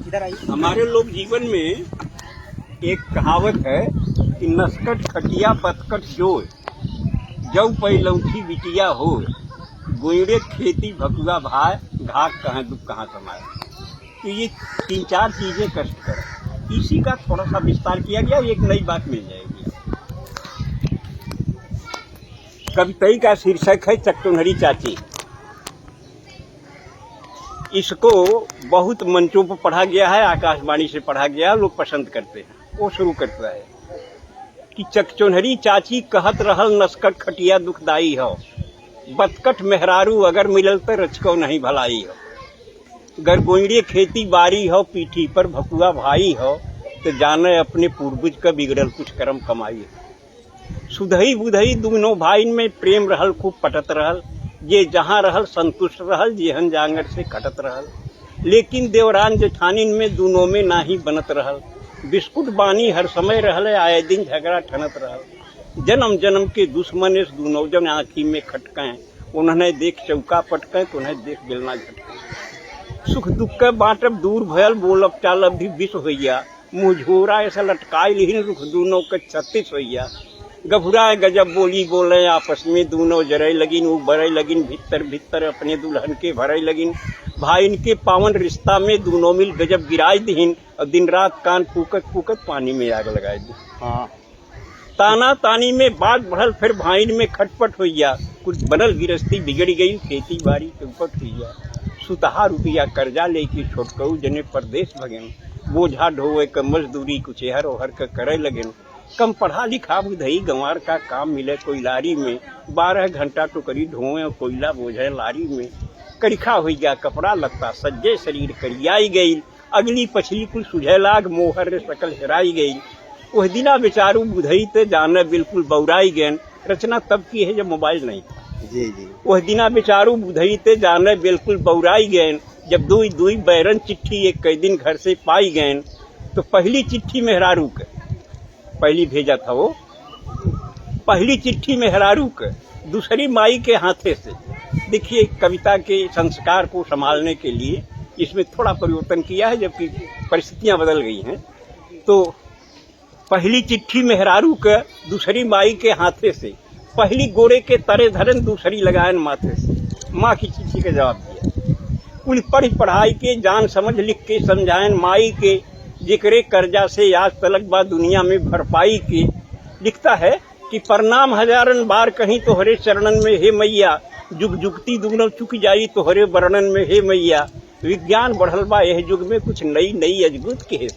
हमारे लोग जीवन में एक कहावत है कि नस्कट खटिया बतकट जोय, जौ पैलौठी बिटिया हो, गोयड़े खेती भकुआ भाई, घाक कहाँ दुख कहाँ समाये। तो ये 3-4 चीजें कष्ट कर, इसी का थोड़ा सा विस्तार किया गया, एक नई बात मिल जाएगी। कविता का शीर्षक है चकटोन्हरी चाची। इसको बहुत मंचों पर पढ़ा गया है, आकाशवाणी से पढ़ा गया, लोग पसंद करते हैं। वो शुरू करता है कि चकचोन्हरी चाची कहत रहल नस्कट खटिया दुखदाई हो, बतकट मेहरारू अगर मिलल तो रचको नहीं भलाई हो। गर गोइड़े खेती बारी हो, पीठी पर भकुआ भाई हो, तो जाने अपने पूर्वज का बिगड़ल कुछ कर्म कमाई हो। सुधई बुधई दुनो भाईन में प्रेम रहल, खूब पटत रहल, ये जहाँ रहल संतुष्ट रहल, जेहन जांगर से खटत रहल। लेकिन देवरान जेठानिन में दोनों में नाही बनत रहल, बिस्कुट बानी हर समय रहल, आए दिन झगड़ा ठनत रहल। जन्म जन्म के दुश्मन इस दोनों जन आँखी में खटकें, उन्हें देख चौका पटकें तो उन्हें देख बेलना झटकें। सुख दुख के बाँटब दूर भयल, बोलब चालब भी विष होइया, मुँह झोरा ऐसा लटकाई लिहिन रुख दोनों के 36 होइया। गभुरा गजब बोली बोले आपस में दोनों जरई लगिन, वो बरई लगिन भीतर भीतर अपने दुल्हन के भरई लगिन। भाई इनके पावन रिश्ता में दोनों मिल गजब गिराई दीन, और दिन रात कान फूकत फूकत पानी में आग लगाई दी। हाँ, ताना तानी में बात बढ़ल, फिर भाईन में खटपट होइया, कुछ बनल गिरस्ती बिगड़ गई, खेती बाड़ी चौपट होइया। सुतहा रुपया कर्जा लेके छोटकऊ जने परदेश भगेन, बोझा ढोवे क मजदूरी कुछ एहर ओहर के करे लगेन। कम पढ़ा लिखा बुधई गंवार का काम मिले कोई लारी में, 12 घंटा टोकरी ढोए और कोयला बोझे लारी में। करिखा हो गया कपड़ा लगता, सज्जे शरीर करियाई गई, अगली पछली कुल सुझे लाग, मोहर सकल हेराई गई। वह दिना बेचारू बुधई ते जाने बिल्कुल बौराई गैन, रचना तब की है जब मोबाइल नहीं था। जी जी। वह दिना बेचारू बुधई ते जाने बिल्कुल बौराई गैन, जब दुई दुई बैरन चिट्ठी एक कई दिन घर से पाई गैन। तो पहली चिट्ठी मेहरारू के पहली भेजा था, वो पहली चिट्ठी मेहरारू के दूसरी माई के हाथे से। देखिए, कविता के संस्कार को संभालने के लिए इसमें थोड़ा परिवर्तन किया है, जबकि परिस्थितियां बदल गई हैं। तो पहली चिट्ठी मेहरारू के दूसरी माई के हाथे से, पहली गोरे के तरे धरन दूसरी लगायन माथे से। माँ की चिट्ठी का जवाब दिया, कुल पढ़ पढ़ाई के जान समझ लिख के समझायन माई के, जिक्रे कर्जा से आज तलक बा दुनिया में भरपाई के। लिखता है कि प्रणाम हजारन बार कहीं तोहरे चरणन में हे मैया, जुग जुगती दुगनो चुक जाई तोहरे वर्णन में हे मैया। विज्ञान बढ़ल बा यह युग में कुछ नई नई अजगुत के,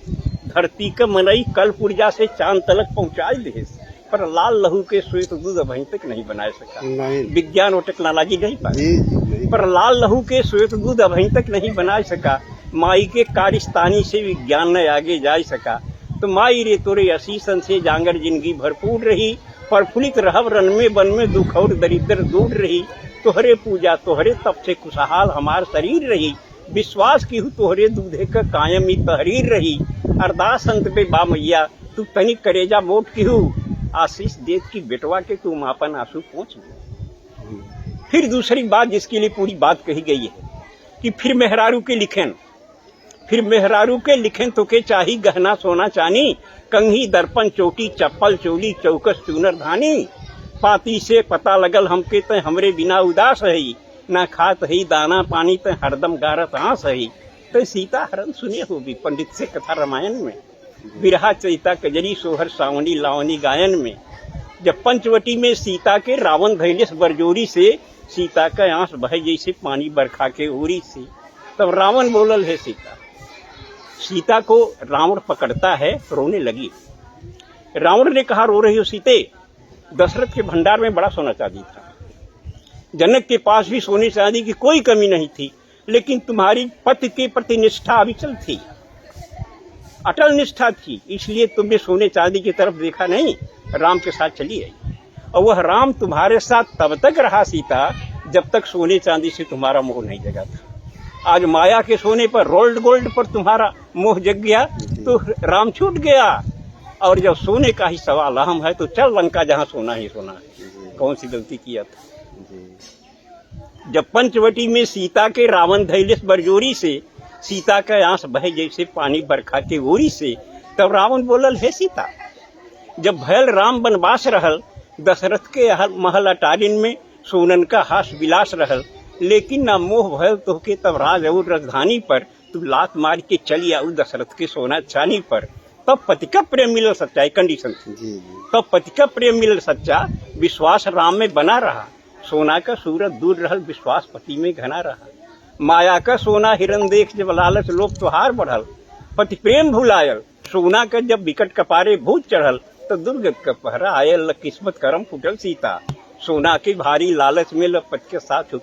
धरती का मनई कल पुर्जा से चांद तलक पहुंचाई दे, पर लाल लहू के श्वेत दूध अभी तक नहीं बना सका। विज्ञान और टेक्नोलॉजी नहीं पाई, पर लाल लहू के श्वेत दूध अभी तक नहीं बना सका। माई के कारिस्तानी से विज्ञान न आगे जा सका। तो माई रे तोरे असीसन से जांगर जिंदगी भरपूर रही, प्रफुल्लित रहब रन में बन में दुख और दरिद्र दूर रही। तोहरे पूजा तोहरे तप से खुशहाल हमार शरीर रही, विश्वास की हूँ तोहरे दूधे का कायम ही तहरीर रही। अरदास अंत पे बा मैया तू तनिक करेजा मोट की हूँ, आशीष देत की बेटवा के तू मापन आंसू पहुँच गए। फिर दूसरी बात जिसके लिए पूरी बात कही गई है कि फिर मेहरारू के लिखें, फिर मेहरारू के लिखें तो के चाही गहना सोना चानी, कंघी दर्पण चोटी चप्पल चोली चौकस चूनर धानी। पाती से पता लगल हमके ते हमरे बिना उदास है, ना खात है दाना पानी ते हरदम गारत आंस है। तो सीता हरण सुने होगी पंडित से कथा रामायण में, बिरहा चैता कजरी सोहर सावनी लावनी गायन में। जब पंचवटी में सीता के रावण धैलेस बरजोरी से, सीता का आंस बहे जैसे पानी बरखा के ओरी से। तब रावण बोलल है सीता को रावण पकड़ता है, रोने लगी। रावण ने कहा रो रही हो सीते, दशरथ के भंडार में बड़ा सोना चांदी था, जनक के पास भी सोने चांदी की कोई कमी नहीं थी, लेकिन तुम्हारी पति के प्रति निष्ठा अविचल थी, अटल निष्ठा थी, इसलिए तुमने सोने चांदी की तरफ देखा नहीं, राम के साथ चली आई। और वह राम तुम्हारे साथ तब तक रहा सीता जब तक सोने चांदी से तुम्हारा मोह नहीं जगा था। आज माया के सोने पर, रोल्ड गोल्ड पर तुम्हारा मोह जग गया तो राम छूट गया। और जब सोने का ही सवाल अहम है तो चल लंका जहाँ सोना ही सोना है। कौन सी गलती किया था। जब पंचवटी में सीता के रावण धैलेस बरजोरी से सीता का आंस बहे जैसे पानी बरखा के ओरी से। तब रावण बोलल, हे सीता, जब भयल राम वनवास रहल, दशरथ के महल अटारिन में सोनन का हास विलास रहल, लेकिन ना मोह भयल तोहके तब राज और राजधानी पर, तू लात मार के चली आऊ दशरथ के सोना चानी पर। तब पति का प्रेम मिलल सच्चा, कंडीशन थी। तब पति का प्रेम मिलल सच्चा, विश्वास राम में बना रहा, सोना का सूरत दूर रहल, विश्वास पति में घना रहा। माया का सोना हिरन देख जब लालच लोभ त्योहार बढ़ल, पति प्रेम भुलायल, सोना का जब विकट कपारे भूत चढ़ल, तो दुर्गत का पहरा आयल, किस्मत करम फुटल सीता। सोना के भारी लालच में पति के साथ